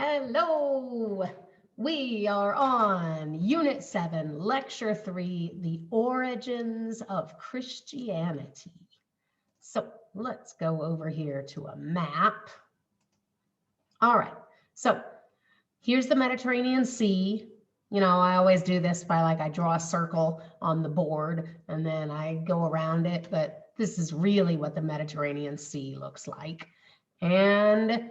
Hello, we are on Unit 7, Lecture 3, The Origins of Christianity. So let's go over here to a map. All right, so here's the Mediterranean Sea. You know, I always do this by I draw a circle on the board and then I go around it, but this is really what the Mediterranean Sea looks like. And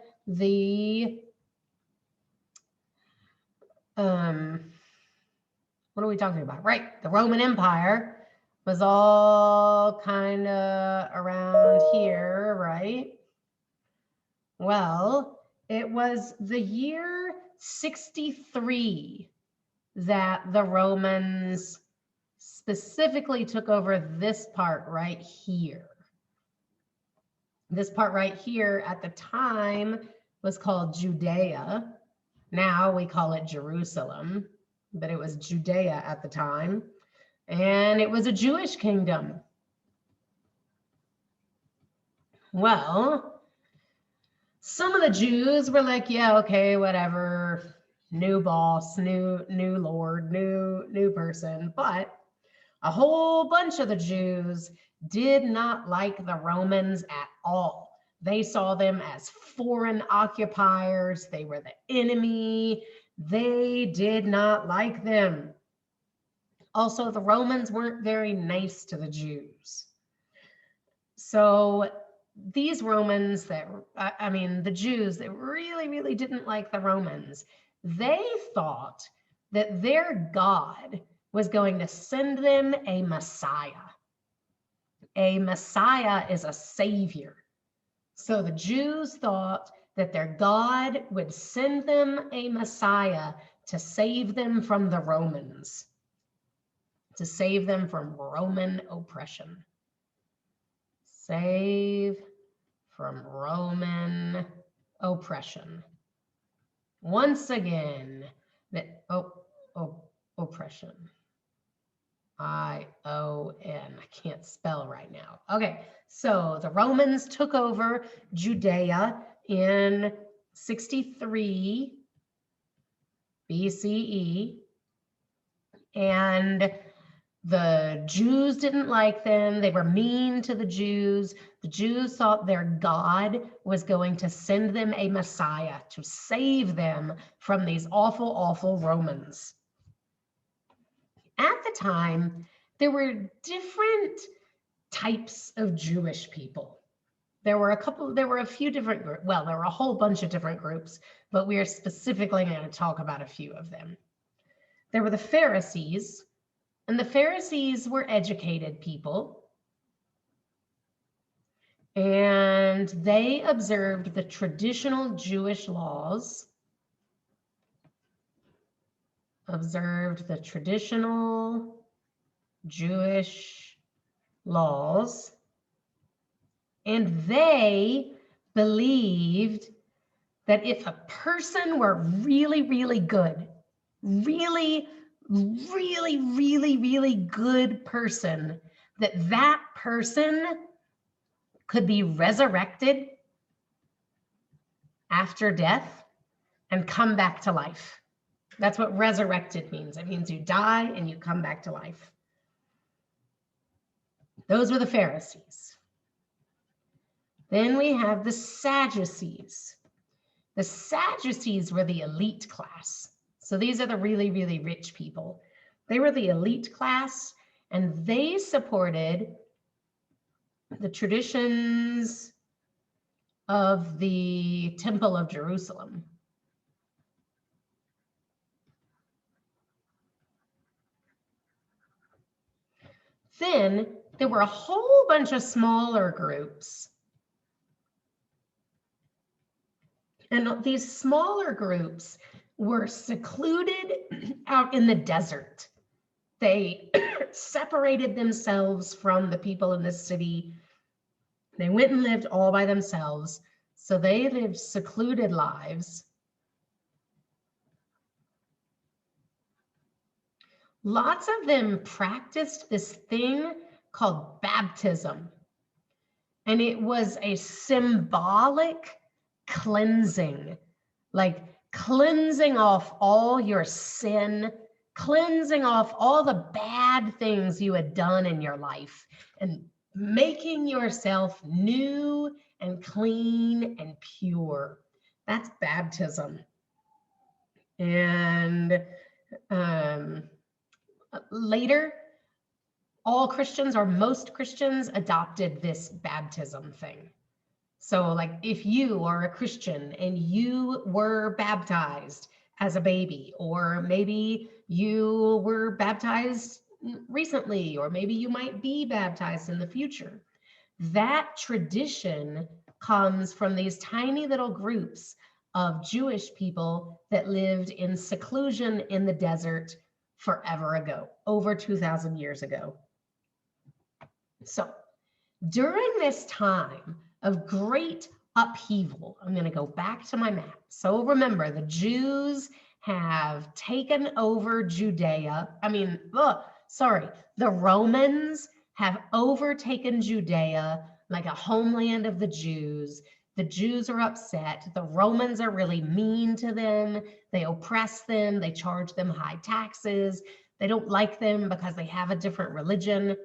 what are we talking about? Right, the Roman Empire was all kind of around here, right? Well, it was the year 63 that the Romans specifically took over this part right here. This part right here at the time was called Judea. Now we call it Jerusalem, but it was Judea at the time. And it was a Jewish kingdom. Well, some of the Jews were like, yeah, okay, whatever. New boss, new Lord, new person. But a whole bunch of the Jews did not like the Romans at all. They saw them as foreign occupiers. They were the enemy. They did not like them. Also, the Romans weren't very nice to the Jews. So these Romans the Jews that really didn't like the Romans, they thought that their God was going to send them a Messiah. A Messiah is a savior. So the Jews thought that their God would send them a Messiah to save them from the Romans, to save them from Roman oppression. Save from Roman oppression. Once again, oppression. I-O-N. I can't spell right now. Okay, so the Romans took over Judea in 63 BCE, and the Jews didn't like them. They were mean to the Jews. The Jews thought their God was going to send them a Messiah to save them from these awful, awful Romans. At the time, there were different types of Jewish people. There were a few different groups. Well, there were a whole bunch of different groups, but we are specifically going to talk about a few of them. There were the Pharisees, and the Pharisees were educated people. And they observed the traditional Jewish laws. And they believed that if a person were really good, really good person, that person could be resurrected after death and come back to life. That's what resurrected means. It means you die and you come back to life. Those were the Pharisees. Then we have the Sadducees. The Sadducees were the elite class. So these are the really rich people. They were the elite class, and they supported the traditions of the Temple of Jerusalem. Then there were a whole bunch of smaller groups. And these smaller groups were secluded out in the desert. They separated themselves from the people in the city. They went and lived all by themselves. So they lived secluded lives. Lots of them practiced this thing called baptism. And it was a symbolic cleansing. Like cleansing off all your sin, cleansing off all the bad things you had done in your life, and making yourself new and clean and pure. That's baptism. And later, all Christians, or most Christians, adopted this baptism thing. So like if you are a Christian and you were baptized as a baby, or maybe you were baptized recently, or maybe you might be baptized in the future, that tradition comes from these tiny little groups of Jewish people that lived in seclusion in the desert forever ago, over 2,000 years ago. So during this time of great upheaval, I'm going to go back to my map. So remember, the Jews have taken over Judea. The Romans have overtaken Judea, like a homeland of the Jews. The Jews are upset. The Romans are really mean to them. They oppress them. They charge them high taxes. They don't like them because they have a different religion.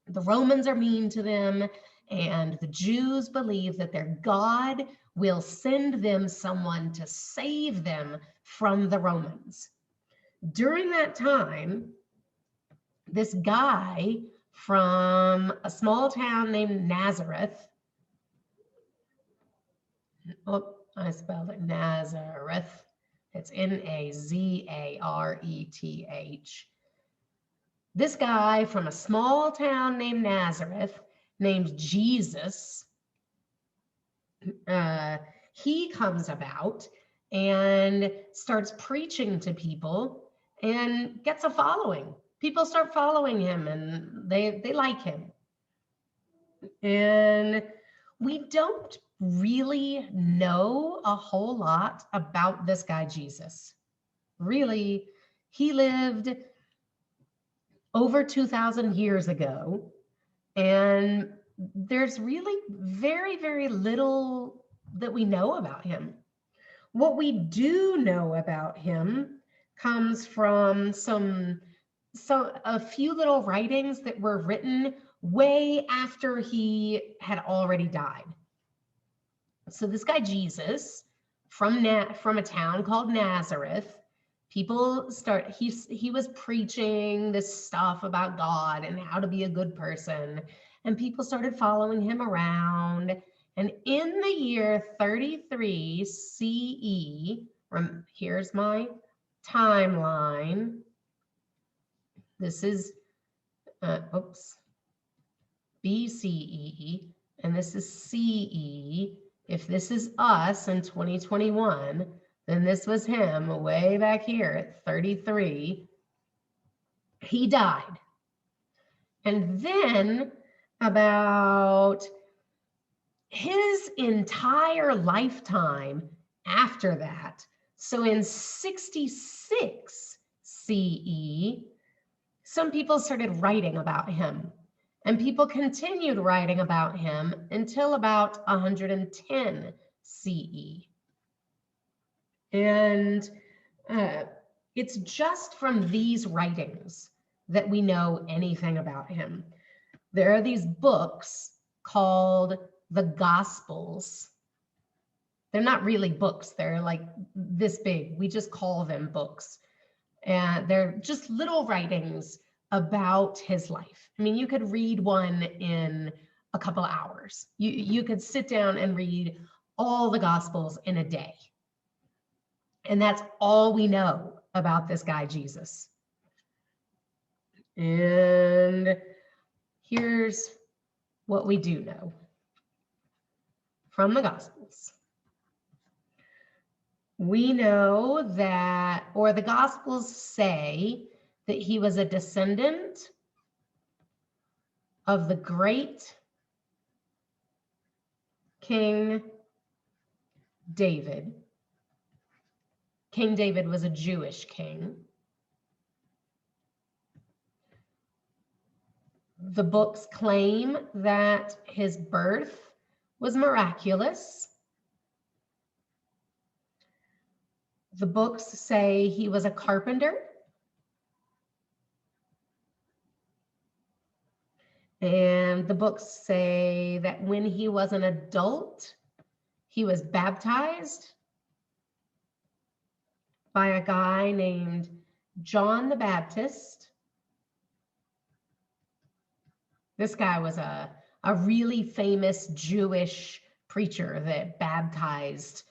The Romans are mean to them, and the Jews believe that their God will send them someone to save them from the Romans. During that time, this guy from a small town named Nazareth, I spelled it Nazareth, it's Nazareth. This guy from a small town named Nazareth, named Jesus, he comes about and starts preaching to people and gets a following. People start following him and they like him. And we don't really know a whole lot about this guy, Jesus. Really, he lived over 2,000 years ago, and there's really very, very little that we know about him. What we do know about him comes from a few little writings that were written way after he had already died. So this guy Jesus, from a town called Nazareth, he was preaching this stuff about God and how to be a good person, and people started following him around. And in the year 33 CE, here's my timeline. This is BCE, and this is CE. If this is us in 2021, then this was him way back here at 33. He died. And then about his entire lifetime after that, so in 66 CE, some people started writing about him. And people continued writing about him until about 110 CE. And it's just from these writings that we know anything about him. There are these books called the Gospels. They're not really books. They're like this big. We just call them books. And they're just little writings about his life. I mean, you could read one in a couple of hours. You could sit down and read all the Gospels in a day. And that's all we know about this guy, Jesus. And here's what we do know from the Gospels. We know that, or the Gospels say, that he was a descendant of the great King David. King David was a Jewish king. The books claim that his birth was miraculous. The books say he was a carpenter. And the books say that when he was an adult, he was baptized by a guy named John the Baptist. This guy was a really famous Jewish preacher that baptized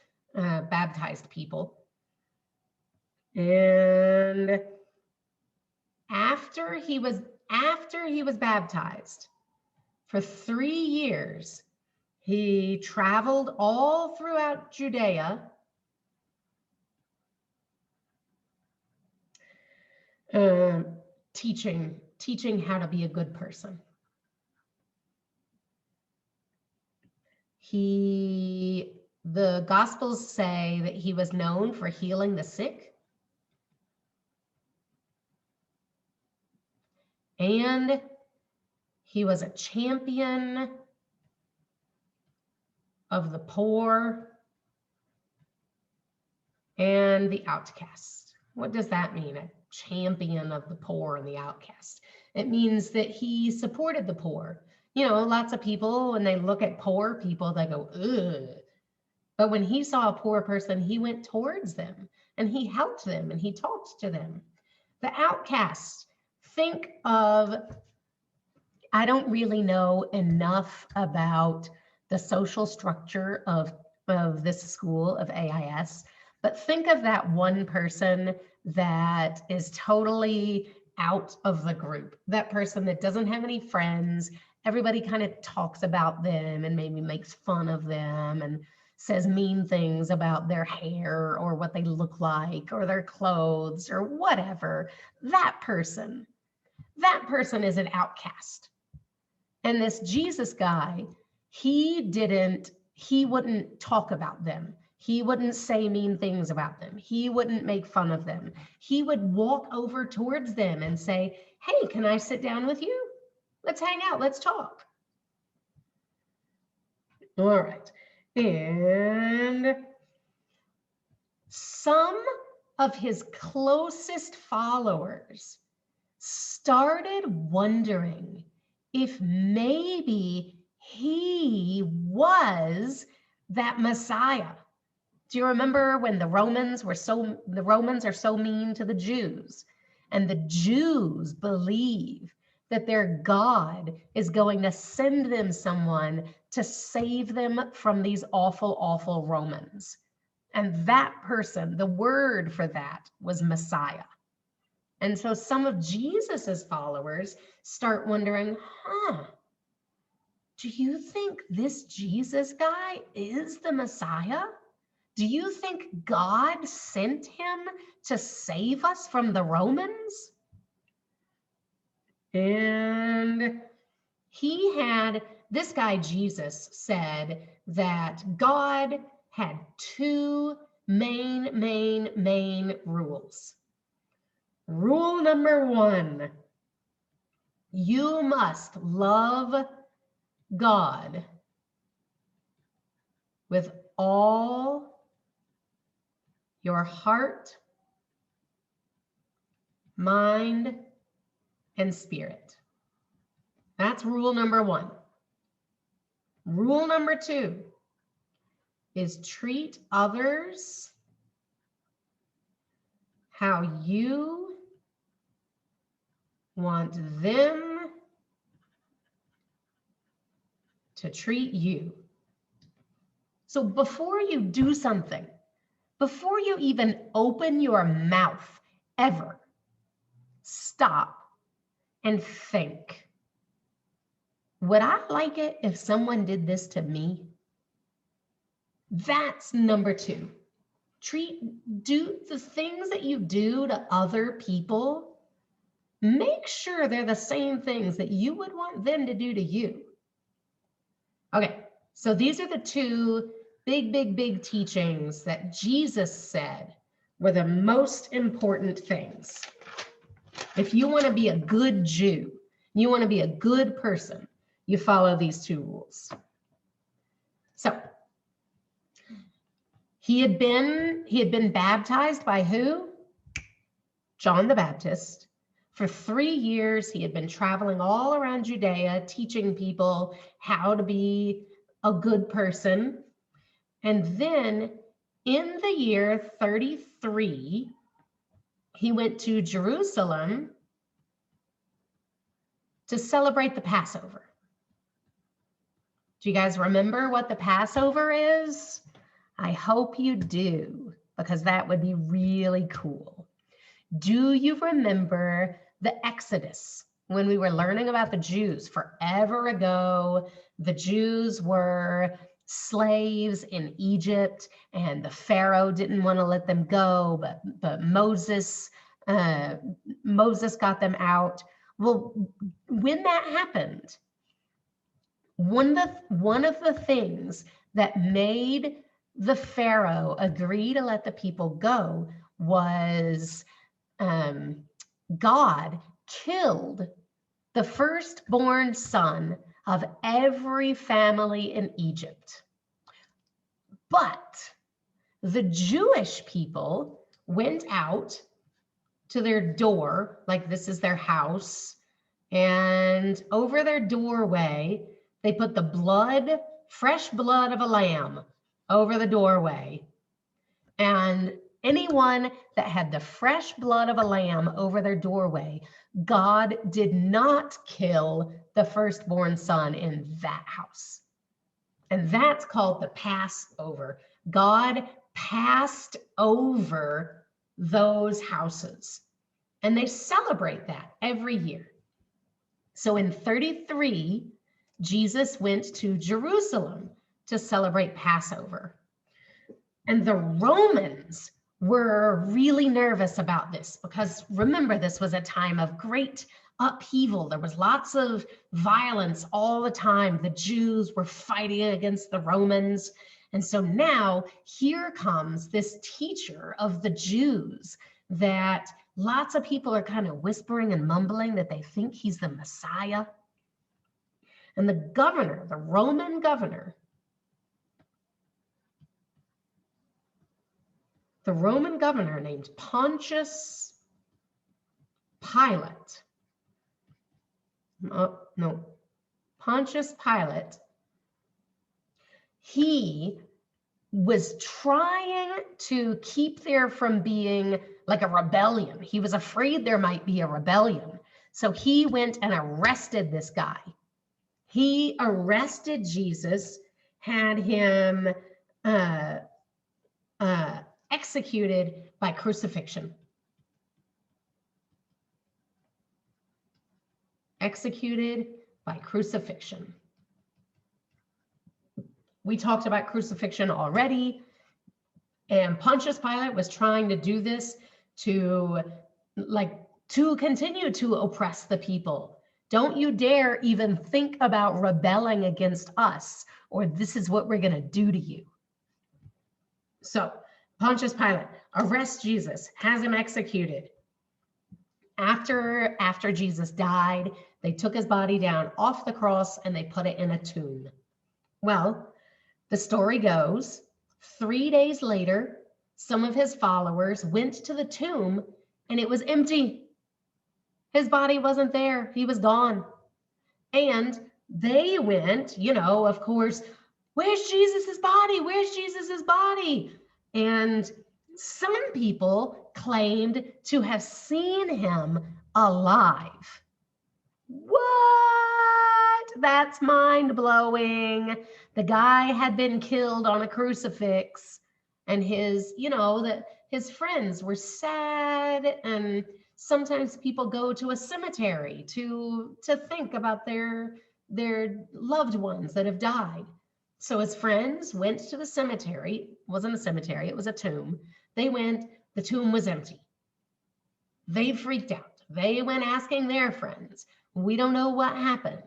people. And after he was baptized, for 3 years, he traveled all throughout Judea, teaching how to be a good person. The Gospels say that he was known for healing the sick, and he was a champion of the poor and the outcast. What does that mean, a champion of the poor and the outcast? It means that he supported the poor. You know, lots of people, when they look at poor people, they go, ugh. But when he saw a poor person, he went towards them and he helped them and he talked to them. The outcast, think of, I don't really know enough about the social structure of this school of AIS, but think of that one person that is totally out of the group, that person that doesn't have any friends. Everybody kind of talks about them and maybe makes fun of them and says mean things about their hair or what they look like or their clothes or whatever. That person is an outcast. And this Jesus guy, he wouldn't talk about them. He wouldn't say mean things about them. He wouldn't make fun of them. He would walk over towards them and say, hey, can I sit down with you? Let's hang out, let's talk. All right. And some of his closest followers started wondering if maybe he was that Messiah. Do you remember when the Romans are so mean to the Jews, and the Jews believe that their God is going to send them someone to save them from these awful, awful Romans. And that person, the word for that was Messiah. And so some of Jesus's followers start wondering, do you think this Jesus guy is the Messiah? Do you think God sent him to save us from the Romans? And this guy Jesus said that God had 2 main rules. Rule number 1, you must love God with all your heart, mind, and spirit. That's rule number 1. Rule number 2 is treat others how you want them to treat you. So before you do something, before you even open your mouth ever, stop and think, would I like it if someone did this to me? That's number 2. Do the things that you do to other people, make sure they're the same things that you would want them to do to you. Okay, so these are the 2 big teachings that Jesus said were the most important things. If you want to be a good Jew, you want to be a good person, you follow these 2 rules. So He had been baptized by who? John the Baptist. For 3 years, he had been traveling all around Judea, teaching people how to be a good person. And then in the year 33, he went to Jerusalem to celebrate the Passover. Do you guys remember what the Passover is? I hope you do, because that would be really cool. Do you remember the Exodus, when we were learning about the Jews forever ago? The Jews were slaves in Egypt, and the Pharaoh didn't want to let them go, but Moses got them out. Well, when that happened, one of the things that made the Pharaoh agree to let the people go was God killed the firstborn son of every family in Egypt. But the Jewish people went out to their door, like this is their house, and over their doorway, they put the blood, fresh blood of a lamb over the doorway. And anyone that had the fresh blood of a lamb over their doorway, God did not kill the firstborn son in that house. And that's called the Passover. God passed over those houses. And they celebrate that every year. So in 33, Jesus went to Jerusalem to celebrate Passover. And the Romans were really nervous about this because remember, this was a time of great upheaval. There was lots of violence all the time. The Jews were fighting against the Romans. And so now here comes this teacher of the Jews that lots of people are kind of whispering and mumbling that they think he's the Messiah. And the governor, the Roman governor, named Pontius Pilate. Pontius Pilate. He was trying to keep there from being like a rebellion. He was afraid there might be a rebellion. So he went and arrested this guy. He arrested Jesus, had him executed by crucifixion. Executed by crucifixion. We talked about crucifixion already, and Pontius Pilate was trying to do this to continue to oppress the people. Don't you dare even think about rebelling against us, or this is what we're going to do to you. So Pontius Pilate arrests Jesus, has him executed. After Jesus died, they took his body down off the cross and they put it in a tomb. Well, the story goes, 3 days later, some of his followers went to the tomb and it was empty. His body wasn't there. He was gone. And they went, of course, where's Jesus's body? Where's Jesus's body? And some people claimed to have seen him alive. What? That's mind-blowing. The guy had been killed on a crucifix, and his friends were sad, and sometimes people go to a cemetery to think about their loved ones that have died. So his friends went to the cemetery. It wasn't a cemetery, it was a tomb. They went, the tomb was empty. They freaked out. They went asking their friends. We don't know what happened.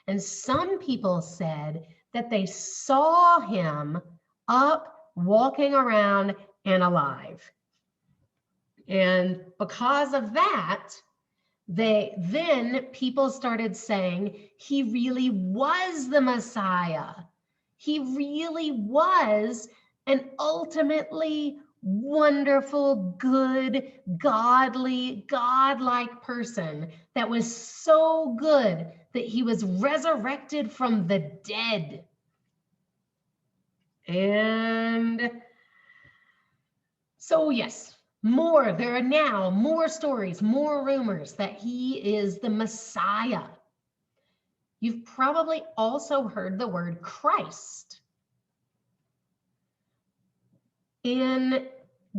And some people said that they saw him up, walking around and alive. And because of that, then people started saying he really was the Messiah. He really was an ultimately wonderful, good, godly, godlike person that was so good that he was resurrected from the dead. And so, yes, there are now more stories, more rumors that he is the Messiah. You've probably also heard the word Christ. In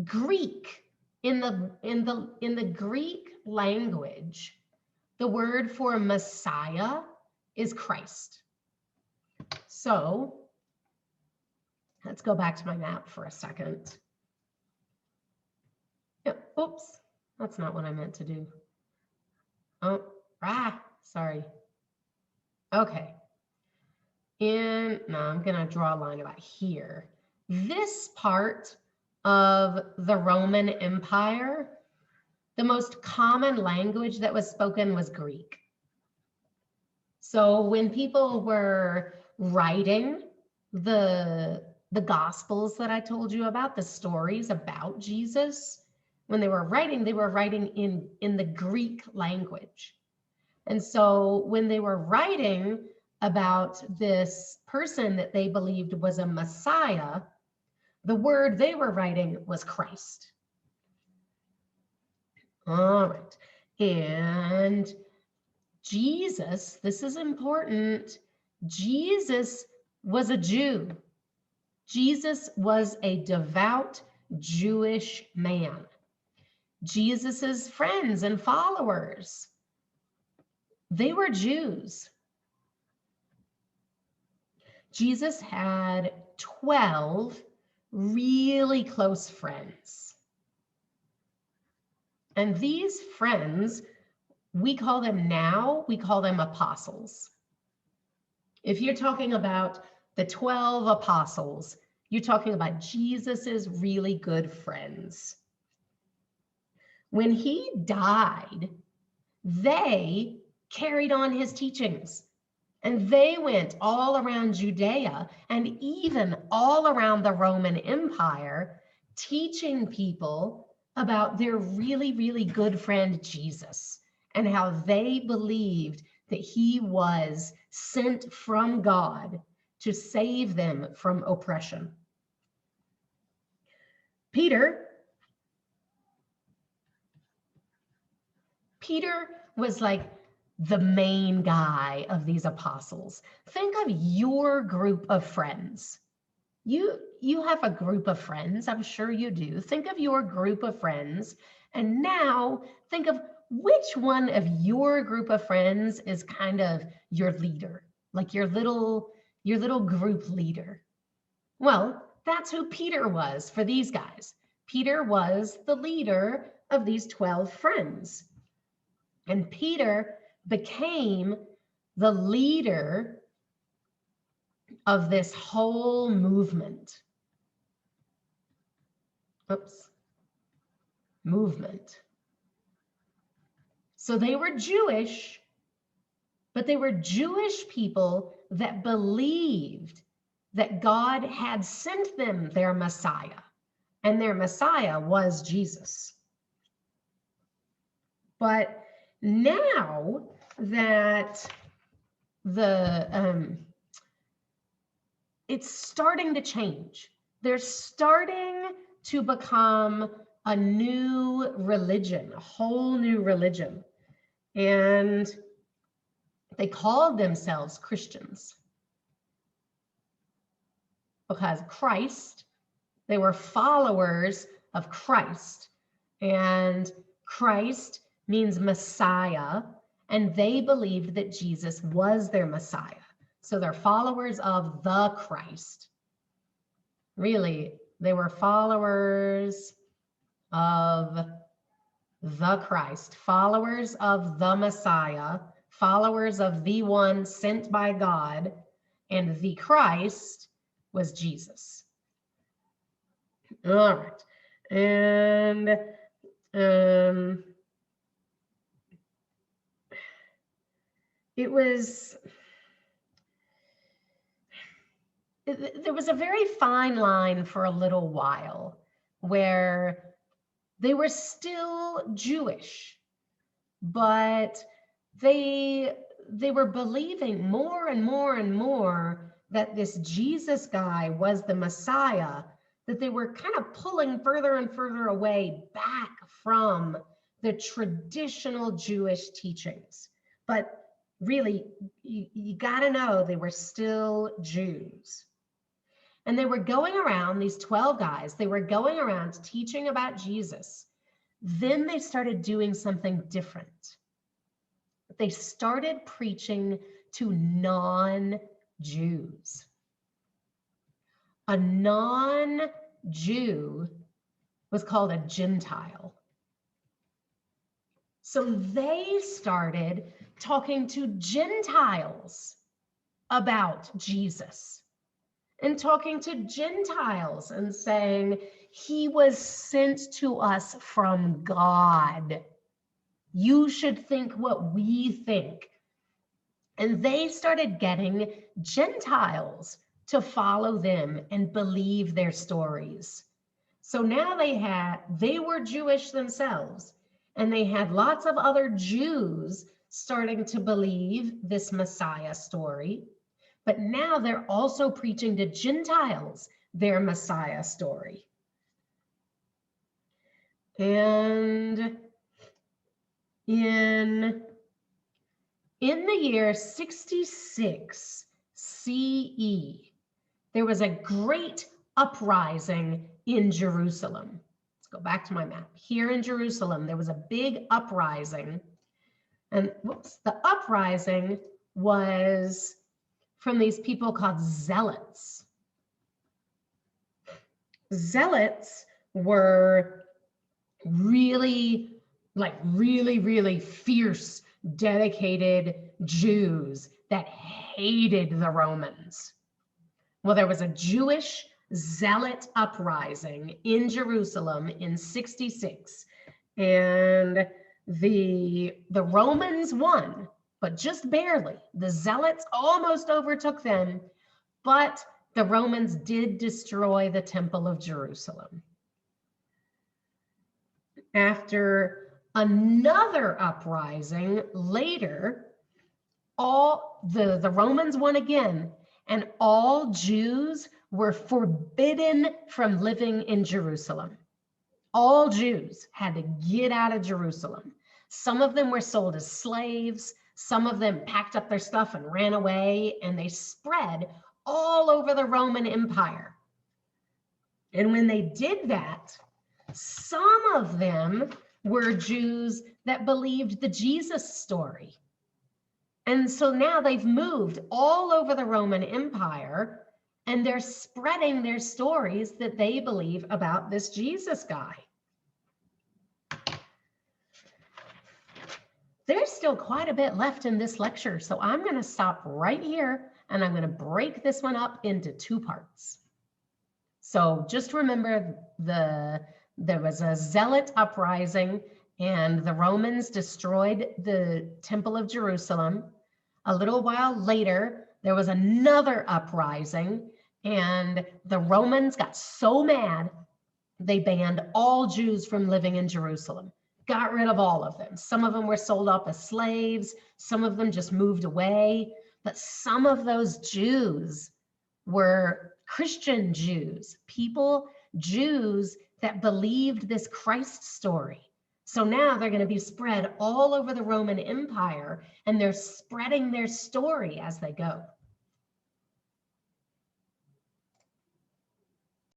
Greek, in the Greek language, the word for Messiah is Christ. So let's go back to my map for a second. Oops, that's not what I meant to do. Oh, sorry. Okay. Now I'm gonna draw a line about here. This part of the Roman Empire, the most common language that was spoken was Greek. So when people were writing the Gospels that I told you about, the stories about Jesus, when they were writing in the Greek language. And so when they were writing about this person that they believed was a Messiah, the word they were writing was Christ. All right. And Jesus, this is important, Jesus was a Jew. Jesus was a devout Jewish man. Jesus's friends and followers, they were Jews. Jesus had 12 really close friends. And these friends, we call them apostles. If you're talking about the 12 apostles, you're talking about Jesus's really good friends. When he died, they carried on his teachings. And they went all around Judea and even all around the Roman Empire, teaching people about their really, really good friend Jesus and how they believed that he was sent from God to save them from oppression. Peter was like the main guy of these apostles. Think of your group of friends. You have a group of friends, I'm sure you do. Think of your group of friends, and now think of which one of your group of friends is kind of your leader, like your little group leader. Well, that's who Peter was for these guys. Peter was the leader of these 12 friends. And Peter became the leader of this whole movement. Movement. So they were Jewish, but they were Jewish people that believed that God had sent them their Messiah, and their Messiah was Jesus. But now that it's starting to change. They're starting to become a new religion, a whole new religion. And they called themselves Christians because Christ, they were followers of Christ. And Christ means Messiah, and they believed that Jesus was their Messiah. So they're followers of the Christ. Really, they were followers of the Christ, followers of the Messiah, followers of the one sent by God, and the Christ was Jesus. All right. And there was a very fine line for a little while where they were still Jewish, but they were believing more and more and more that this Jesus guy was the Messiah, that they were kind of pulling further and further away back from the traditional Jewish teachings. But really, you got to know they were still Jews. And they were going around, these 12 guys, they were going around teaching about Jesus. Then they started doing something different. They started preaching to non-Jews. A non-Jew was called a Gentile. So they started talking to Gentiles about Jesus and talking to Gentiles and saying, he was sent to us from God. You should think what we think. And they started getting Gentiles to follow them and believe their stories. So now they were Jewish themselves, and they had lots of other Jews starting to believe this Messiah story. But now they're also preaching to Gentiles their Messiah story. And in the year 66 CE, there was a great uprising in Jerusalem. Let's go back to my map. Here in Jerusalem, there was a big uprising. And the uprising was from these people called zealots. Zealots were really fierce, dedicated Jews that hated the Romans. Well, there was a Jewish zealot uprising in Jerusalem in 66, and the Romans won, but just barely. The zealots almost overtook them, but the Romans did destroy the Temple of Jerusalem. After another uprising later, the Romans won again, and all Jews were forbidden from living in Jerusalem. All Jews had to get out of Jerusalem. Some of them were sold as slaves. Some of them packed up their stuff and ran away, and they spread all over the Roman Empire. And when they did that, some of them were Jews that believed the Jesus story. And so now they've moved all over the Roman Empire, and they're spreading their stories that they believe about this Jesus guy. There's still quite a bit left in this lecture, so I'm going to stop right here, and I'm going to break this one up into 2 parts. So just remember, there was a zealot uprising, and the Romans destroyed the Temple of Jerusalem. A little while later, there was another uprising, and the Romans got so mad, they banned all Jews from living in Jerusalem. Got rid of all of them. Some of them were sold off as slaves. Some of them just moved away. But some of those Jews were Christian Jews, Jews that believed this Christ story. So now they're going to be spread all over the Roman Empire, and they're spreading their story as they go.